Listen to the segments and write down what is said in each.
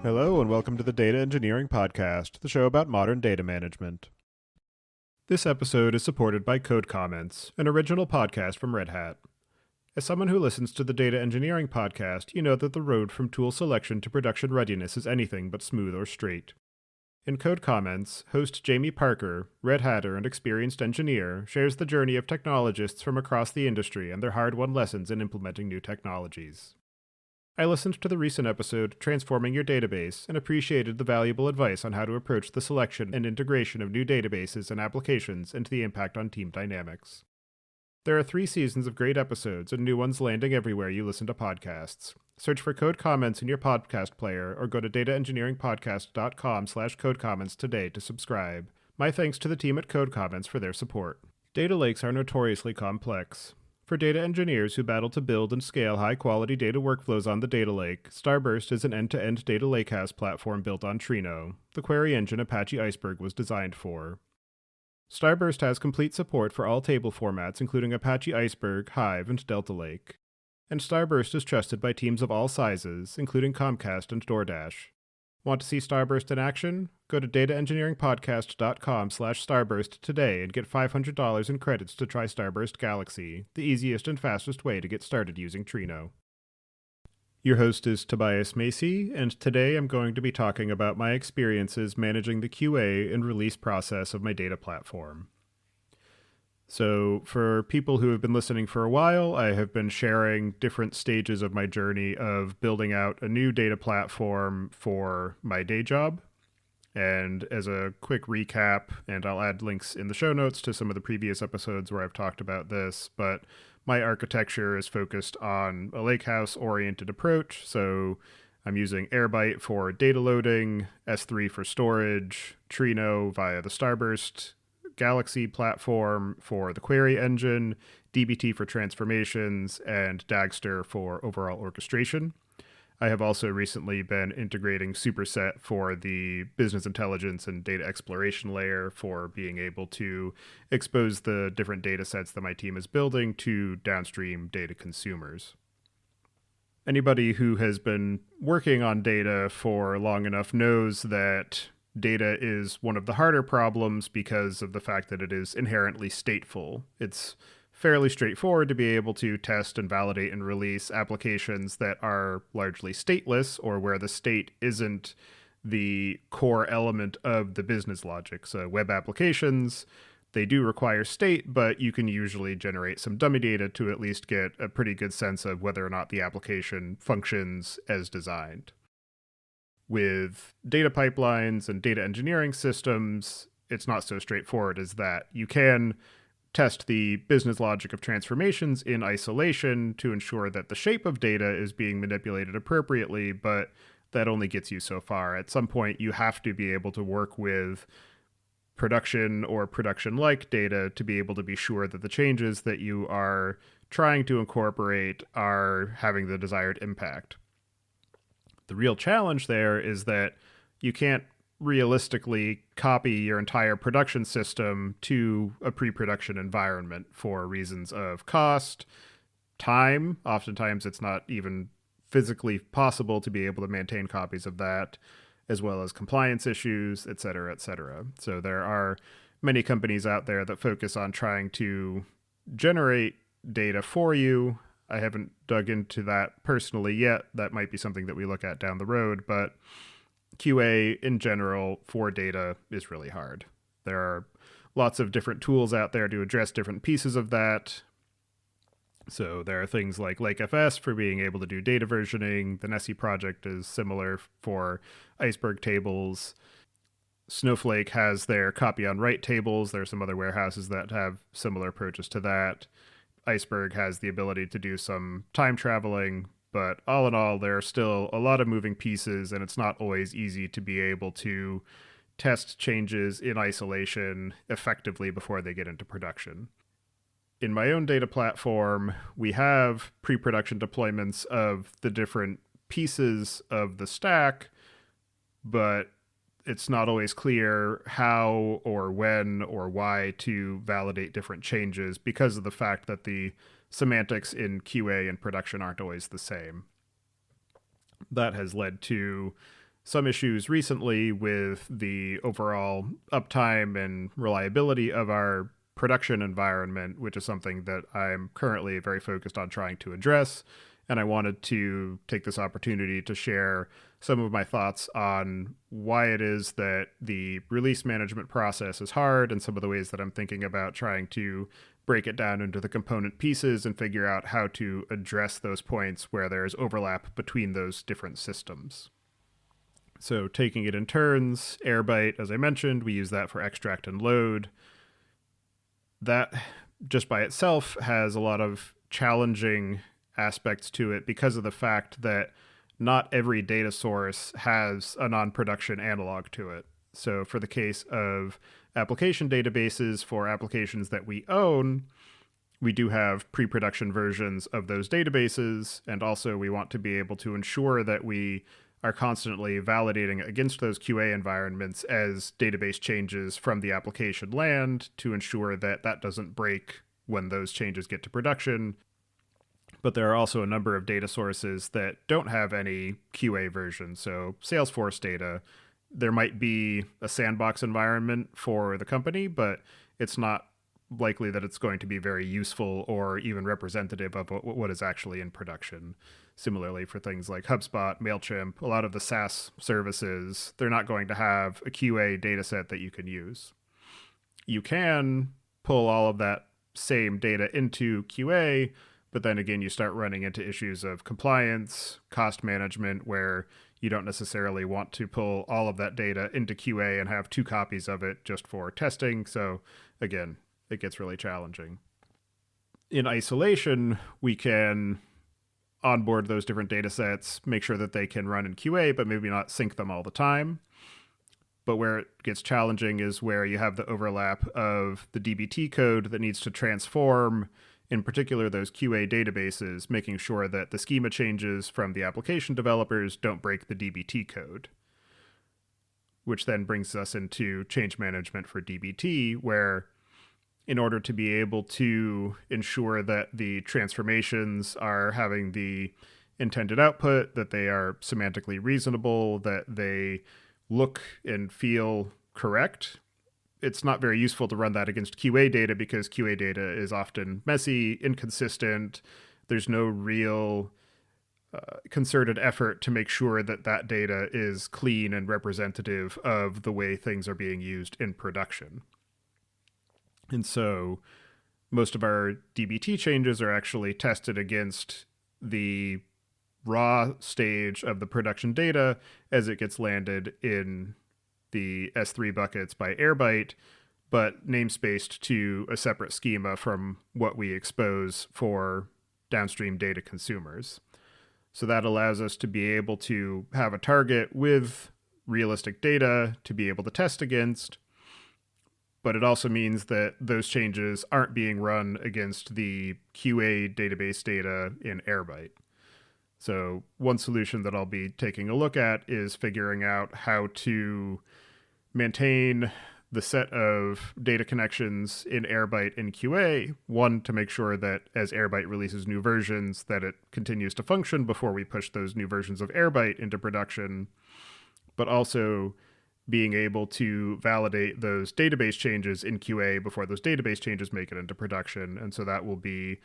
Hello and welcome to the Data Engineering Podcast, the show about modern data management. This episode is supported by Code Comments, an original podcast from Red Hat. As someone who listens to the Data Engineering Podcast, you know that the road from tool selection to production readiness is anything but smooth or straight. In Code Comments, host Jamie Parker, Red Hatter and experienced engineer, shares the journey of technologists from across the industry and their hard-won lessons in implementing new technologies. I listened to the recent episode, Transforming Your Database, and appreciated the valuable advice on how to approach the selection and integration of new databases and applications and the impact on team dynamics. There are 3 seasons of great episodes and new ones landing everywhere you listen to podcasts. Search for Code Comments in your podcast player or go to dataengineeringpodcast.com/codecomments today to subscribe. My thanks to the team at Code Comments for their support. Data lakes are notoriously complex. For data engineers who battle to build and scale high-quality data workflows on the data lake, Starburst is an end-to-end data lakehouse platform built on Trino, the query engine Apache Iceberg was designed for. Starburst has complete support for all table formats including Apache Iceberg, Hive, and Delta Lake. And Starburst is trusted by teams of all sizes, including Comcast and Doordash. Want to see Starburst in action? Go to dataengineeringpodcast.com/starburst today and get $500 in credits to try Starburst Galaxy, the easiest and fastest way to get started using Trino. Your host is Tobias Macey, and today I'm going to be talking about my experiences managing the QA and release process of my data platform. So for people who have been listening for a while, I have been sharing different stages of my journey of building out a new data platform for my day job. And as a quick recap, and I'll add links in the show notes to some of the previous episodes where I've talked about this, but my architecture is focused on a lakehouse-oriented approach. So I'm using Airbyte for data loading, S3 for storage, Trino via the Starburst Galaxy platform for the query engine, dbt for transformations, and Dagster for overall orchestration. I have also recently been integrating Superset for the business intelligence and data exploration layer for being able to expose the different data sets that my team is building to downstream data consumers. Anybody who has been working on data for long enough knows that data is one of the harder problems because of the fact that it is inherently stateful. It's fairly straightforward to be able to test and validate and release applications that are largely stateless or where the state isn't the core element of the business logic. So web applications, they do require state, but you can usually generate some dummy data to at least get a pretty good sense of whether or not the application functions as designed. With data pipelines and data engineering systems, it's not so straightforward as that. You can test the business logic of transformations in isolation to ensure that the shape of data is being manipulated appropriately, but that only gets you so far. At some point, you have to be able to work with production or production-like data to be able to be sure that the changes that you are trying to incorporate are having the desired impact. The real challenge there is that you can't realistically copy your entire production system to a pre-production environment for reasons of cost, time. Oftentimes it's not even physically possible to be able to maintain copies of that, as well as compliance issues, et cetera, et cetera. So there are many companies out there that focus on trying to generate data for you. I haven't dug into that personally yet. That might be something that we look at down the road, but QA in general for data is really hard. There are lots of different tools out there to address different pieces of that. So there are things like LakeFS for being able to do data versioning. The Nessie project is similar for Iceberg tables. Snowflake has their copy on write tables. There are some other warehouses that have similar approaches to that. Iceberg has the ability to do some time traveling, but all in all, there are still a lot of moving pieces, and it's not always easy to be able to test changes in isolation effectively before they get into production. In my own data platform, we have pre-production deployments of the different pieces of the stack, but it's not always clear how or when or why to validate different changes because of the fact that the semantics in QA and production aren't always the same. That has led to some issues recently with the overall uptime and reliability of our production environment, which is something that I'm currently very focused on trying to address. And I wanted to take this opportunity to share some of my thoughts on why it is that the release management process is hard and some of the ways that I'm thinking about trying to break it down into the component pieces and figure out how to address those points where there's overlap between those different systems. So taking it in turns, Airbyte, as I mentioned, we use that for extract and load. That just by itself has a lot of challenging aspects to it because of the fact that not every data source has a non-production analog to it. So for the case of application databases for applications that we own, we do have pre-production versions of those databases, and also we want to be able to ensure that we are constantly validating against those QA environments as database changes from the application land to ensure that that doesn't break when those changes get to production. But there are also a number of data sources that don't have any QA version. So Salesforce data, there might be a sandbox environment for the company, but it's not likely that it's going to be very useful or even representative of what is actually in production. Similarly, for things like HubSpot, MailChimp, a lot of the SaaS services, they're not going to have a QA data set that you can use. You can pull all of that same data into QA, but then again, you start running into issues of compliance, cost management, where you don't necessarily want to pull all of that data into QA and have 2 copies of it just for testing. So again, it gets really challenging. In isolation, we can onboard those different data sets, make sure that they can run in QA, but maybe not sync them all the time. But where it gets challenging is where you have the overlap of the DBT code that needs to transform, in particular those QA databases, making sure that the schema changes from the application developers don't break the DBT code. Which then brings us into change management for DBT, where in order to be able to ensure that the transformations are having the intended output, that they are semantically reasonable, that they look and feel correct, it's not very useful to run that against QA data because QA data is often messy, inconsistent. There's no real concerted effort to make sure that that data is clean and representative of the way things are being used in production. And so most of our DBT changes are actually tested against the raw stage of the production data as it gets landed in the S3 buckets by Airbyte, but namespaced to a separate schema from what we expose for downstream data consumers. So that allows us to be able to have a target with realistic data to be able to test against, but it also means that those changes aren't being run against the QA database data in Airbyte. So one solution that I'll be taking a look at is figuring out how to maintain the set of data connections in Airbyte in QA, one, to make sure that as Airbyte releases new versions, that it continues to function before we push those new versions of Airbyte into production, but also being able to validate those database changes in QA before those database changes make it into production. And so that will be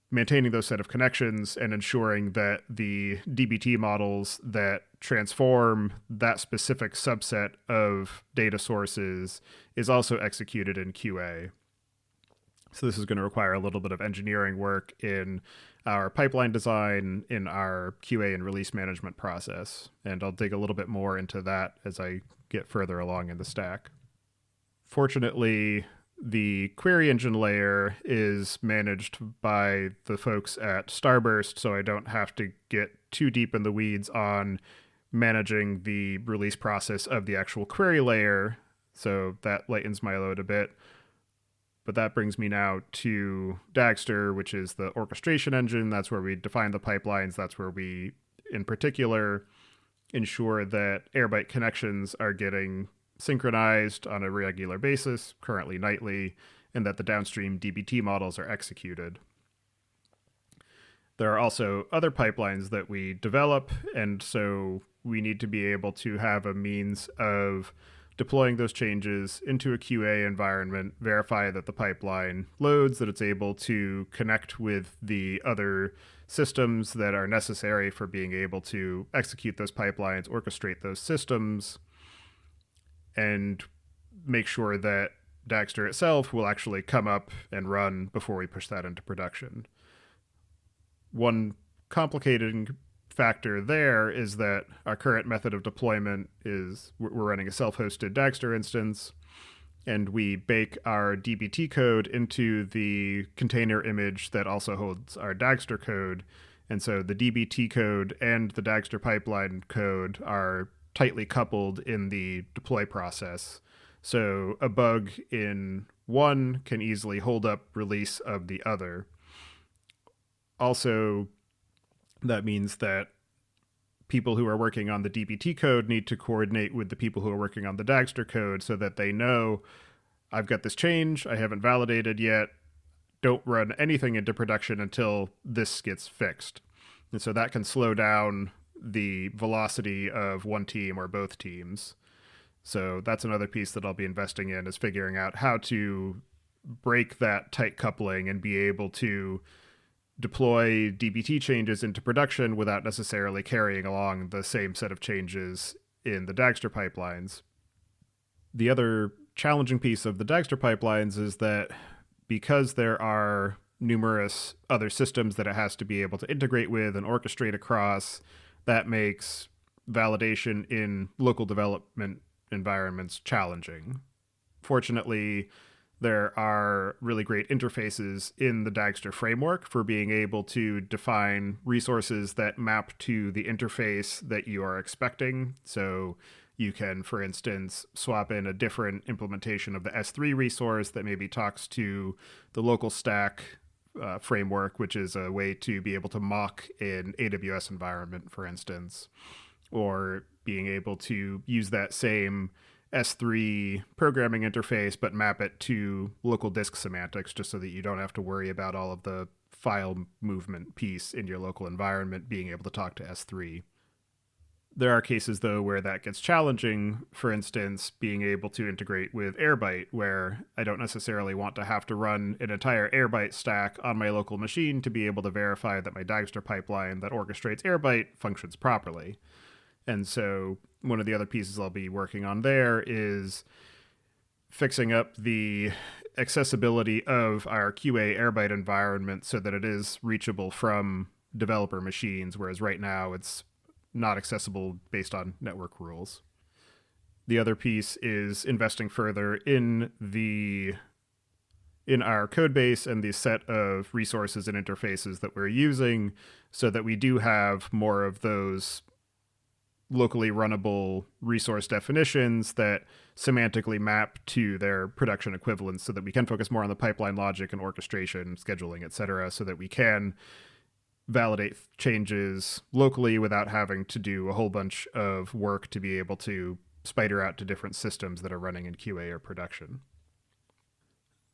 maintaining those set of connections and ensuring that the DBT models that transform that specific subset of data sources is also executed in QA. So this is going to require a little bit of engineering work in our pipeline design, in our QA and release management process. And I'll dig a little bit more into that as I get further along in the stack. Fortunately, the query engine layer is managed by the folks at Starburst, so I don't have to get too deep in the weeds on managing the release process of the actual query layer. So that lightens my load a bit. But that brings me now to Dagster, which is the orchestration engine. That's where we define the pipelines. That's where we, in particular, ensure that Airbyte connections are getting synchronized on a regular basis, currently nightly, and that the downstream DBT models are executed. There are also other pipelines that we develop, and so we need to be able to have a means of deploying those changes into a QA environment, verify that the pipeline loads, that it's able to connect with the other systems that are necessary for being able to execute those pipelines, orchestrate those systems, and make sure that Dagster itself will actually come up and run before we push that into production. One complicating factor there is that our current method of deployment is we're running a self-hosted Dagster instance, and we bake our DBT code into the container image that also holds our Dagster code. And so the DBT code and the Dagster pipeline code are tightly coupled in the deploy process. So a bug in one can easily hold up release of the other. Also, that means that people who are working on the DBT code need to coordinate with the people who are working on the Dagster code so that they know, I've got this change, I haven't validated yet, don't run anything into production until this gets fixed. And so that can slow down the velocity of one team or both teams. So that's another piece that I'll be investing in, is figuring out how to break that tight coupling and be able to deploy DBT changes into production without necessarily carrying along the same set of changes in the Dagster pipelines. The other challenging piece of the Dagster pipelines is that because there are numerous other systems that it has to be able to integrate with and orchestrate across, that makes validation in local development environments challenging. Fortunately, there are really great interfaces in the Dagster framework for being able to define resources that map to the interface that you are expecting. So you can, for instance, swap in a different implementation of the S3 resource that maybe talks to the local stack framework, which is a way to be able to mock an AWS environment, for instance, or being able to use that same S3 programming interface, but map it to local disk semantics, just so that you don't have to worry about all of the file movement piece in your local environment being able to talk to S3. There are cases, though, where that gets challenging. For instance, being able to integrate with Airbyte, where I don't necessarily want to have to run an entire Airbyte stack on my local machine to be able to verify that my Dagster pipeline that orchestrates Airbyte functions properly. And so one of the other pieces I'll be working on there is fixing up the accessibility of our QA Airbyte environment so that it is reachable from developer machines, whereas right now it's not accessible based on network rules. The other piece is investing further in our code base and the set of resources and interfaces that we're using so that we do have more of those locally runnable resource definitions that semantically map to their production equivalents, so that we can focus more on the pipeline logic and orchestration, scheduling, etc., so that we can validate changes locally without having to do a whole bunch of work to be able to spider out to different systems that are running in QA or production.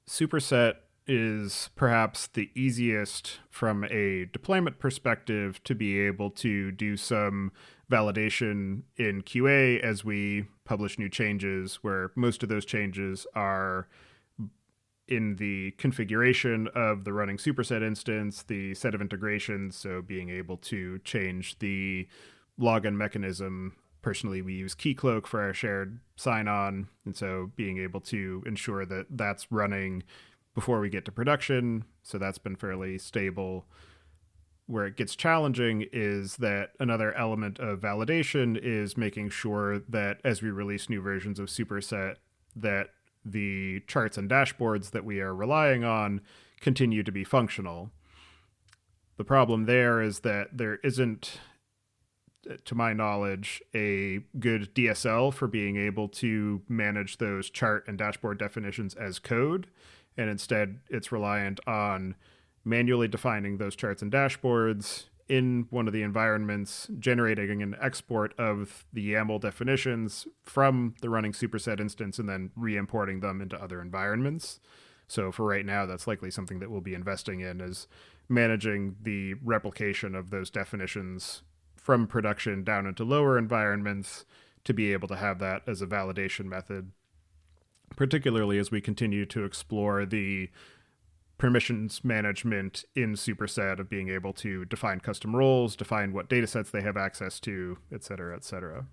Superset is perhaps the easiest from a deployment perspective to be able to do some validation in QA as we publish new changes, where most of those changes are in the configuration of the running superset instance, the set of integrations, so being able to change the login mechanism. Personally, we use Keycloak for our shared sign-on, and so being able to ensure that that's running before we get to production, so that's been fairly stable. Where it gets challenging is that another element of validation is making sure that as we release new versions of Superset, that the charts and dashboards that we are relying on continue to be functional. The problem there is that there isn't, to my knowledge, a good DSL for being able to manage those chart and dashboard definitions as code, and instead it's reliant on manually defining those charts and dashboards in one of the environments, generating an export of the YAML definitions from the running superset instance, and then re-importing them into other environments. So for right now, that's likely something that we'll be investing in, is managing the replication of those definitions from production down into lower environments to be able to have that as a validation method, particularly as we continue to explore the permissions management in Superset of being able to define custom roles, define what datasets they have access to, et cetera, et cetera.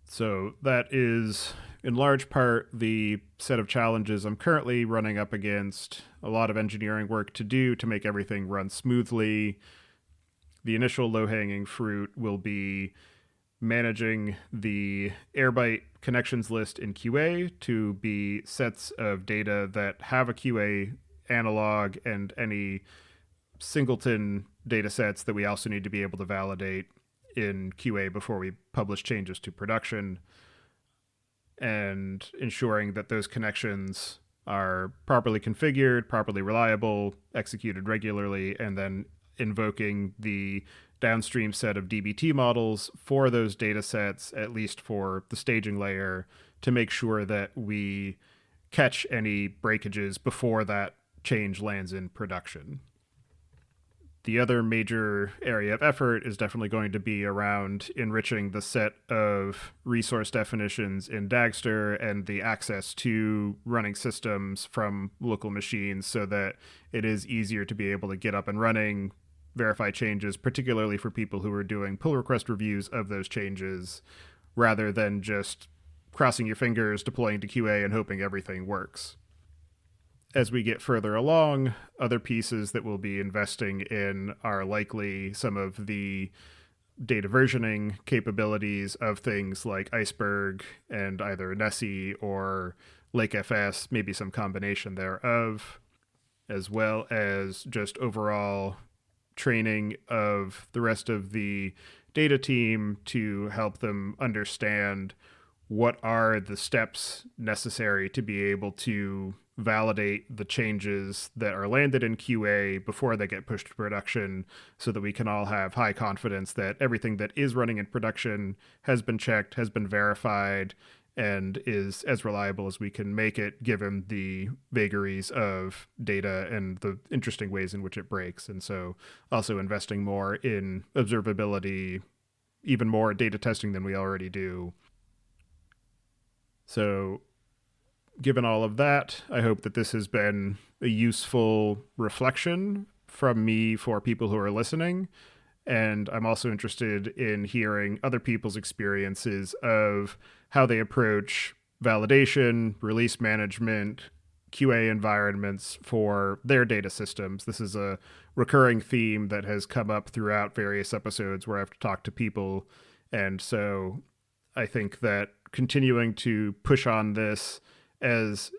So that is, in large part, the set of challenges I'm currently running up against. A lot of engineering work to do to make everything run smoothly. The initial low-hanging fruit will be managing the Airbyte connections list in QA to be sets of data that have a QA analog and any singleton data sets that we also need to be able to validate in QA before we publish changes to production, and ensuring that those connections are properly configured, properly reliable, executed regularly, and then invoking the downstream set of DBT models for those data sets, at least for the staging layer, to make sure that we catch any breakages before that change lands in production. The other major area of effort is definitely going to be around enriching the set of resource definitions in Dagster and the access to running systems from local machines so that it is easier to be able to get up and running, verify changes, particularly for people who are doing pull request reviews of those changes, rather than just crossing your fingers, deploying to QA, and hoping everything works. As we get further along, other pieces that we'll be investing in are likely some of the data versioning capabilities of things like Iceberg and either Nessie or LakeFS, maybe some combination thereof, as well as just overall training of the rest of the data team to help them understand what are the steps necessary to be able to validate the changes that are landed in QA before they get pushed to production, so that we can all have high confidence that everything that is running in production has been checked, has been verified, and is as reliable as we can make it, given the vagaries of data and the interesting ways in which it breaks. And so also investing more in observability, even more data testing than we already do. So given all of that, I hope that this has been a useful reflection from me for people who are listening. And I'm also interested in hearing other people's experiences of how they approach validation, release management, QA environments for their data systems. This is a recurring theme that has come up throughout various episodes where I have to talk to people. And so I think that continuing to push on this as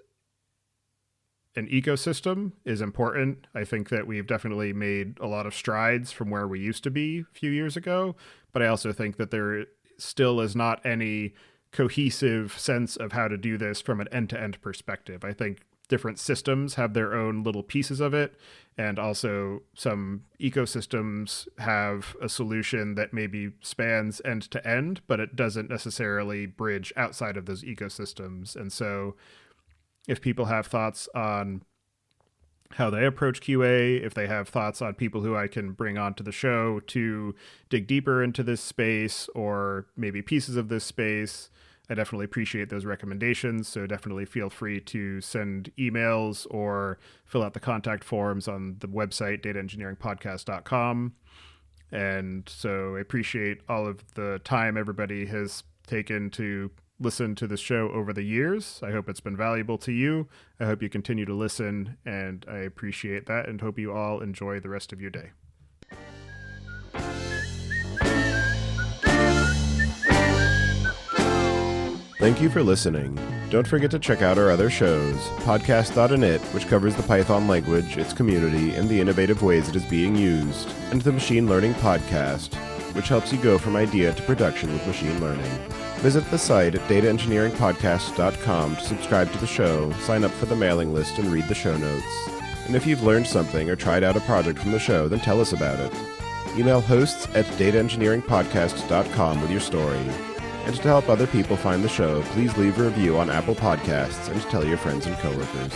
an ecosystem is important. I think that we've definitely made a lot of strides from where we used to be a few years ago, but I also think that there still is not any cohesive sense of how to do this from an end-to-end perspective. I think different systems have their own little pieces of it, and also some ecosystems have a solution that maybe spans end to end, but it doesn't necessarily bridge outside of those ecosystems. And so if people have thoughts on how they approach QA, if they have thoughts on people who I can bring onto the show to dig deeper into this space or maybe pieces of this space, I definitely appreciate those recommendations. So definitely feel free to send emails or fill out the contact forms on the website, dataengineeringpodcast.com. And so I appreciate all of the time everybody has taken to listen to this show over the years. I hope it's been valuable to you. I hope you continue to listen, and I appreciate that and hope you all enjoy the rest of your day. Thank you for listening. Don't forget to check out our other shows, Podcast.init, which covers the Python language, its community, and the innovative ways it is being used, and the Machine Learning Podcast, which helps you go from idea to production with machine learning. Visit the site at dataengineeringpodcast.com to subscribe to the show, sign up for the mailing list, and read the show notes. And if you've learned something or tried out a project from the show, then tell us about it. Email hosts at dataengineeringpodcast.com with your story. And to help other people find the show, please leave a review on Apple Podcasts and tell your friends and coworkers.